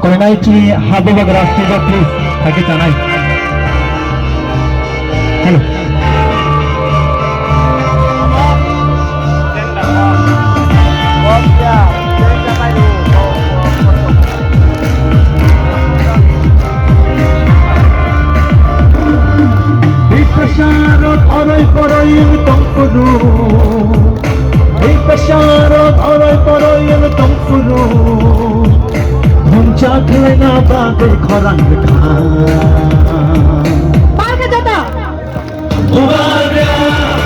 কয়নাইটি হাবুবাগ রাষ্ট্রীয় প্লিজ তাকে জানাই hello Ikasharot oray poroy tongpuru Ikasharot oray poroy tongpuru Huncha khlena bagay khorang khan Parka jata Mubarak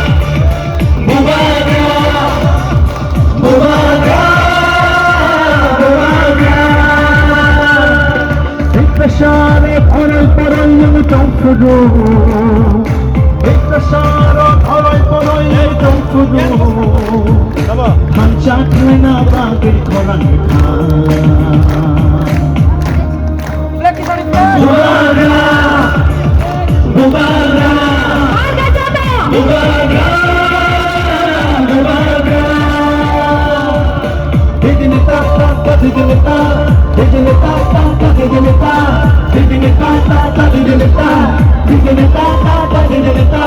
Mubarak Mubarak Ikasharot oray poroy tongpuru Ikasharot oray poroy tongpuru Huncha khlena bagay khorang khan Mubarak, Mubarak, Parka jata Mubarak, Mubarak. Didin ta ta ta didin ta ta didin ta didin ta ta didin ta didin ta ta didin ta.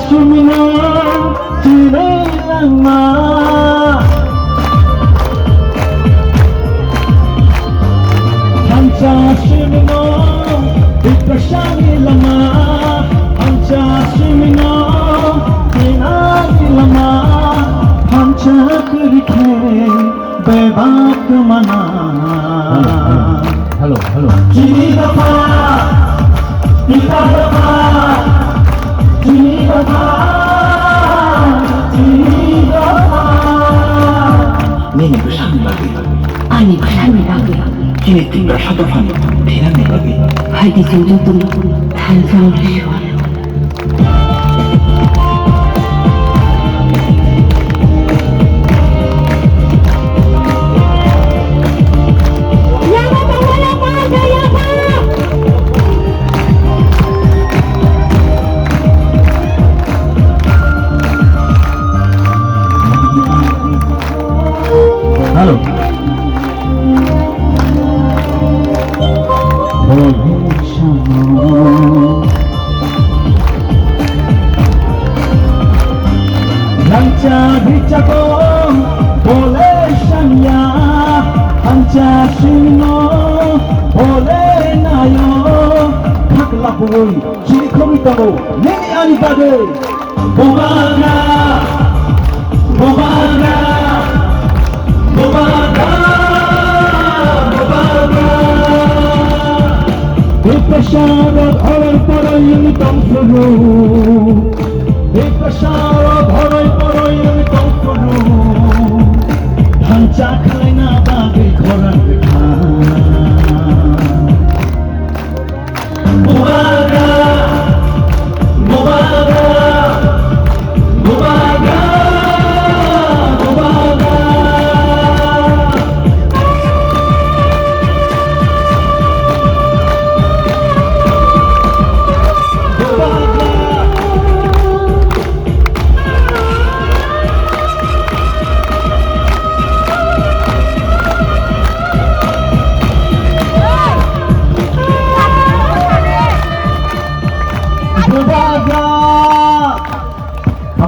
Sumina Tirelama Hancha Sumina Ikashani Lama Hancha Sumina Tirelami Lama Hancha Kurikhe Bebak Mana Hello, hello Chini Dafa Ita Dafa Nini bersama lagi, Ani bersama lagi kini tinggal satu fan, tidak lagi. Hai di junjung tanjau liwa Halo. Lanca bicara boleh sanya, lanca sino boleh nayo. Hak lapui, ciri kami tahu, nini ani bagai. Mubarak, Mubarak, Mubarak, Mubarak. Ikasharot oray poroy tongpuru. Ikasharot oray poroy tongpuru. Hancha khlena bagay khorang khan. Mubarak, Mubarak, Mubarak, Mubarak.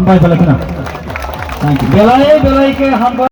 হাম্পাই ফেলেছে না thank you বেলায় বেলাইকে হাম্পাই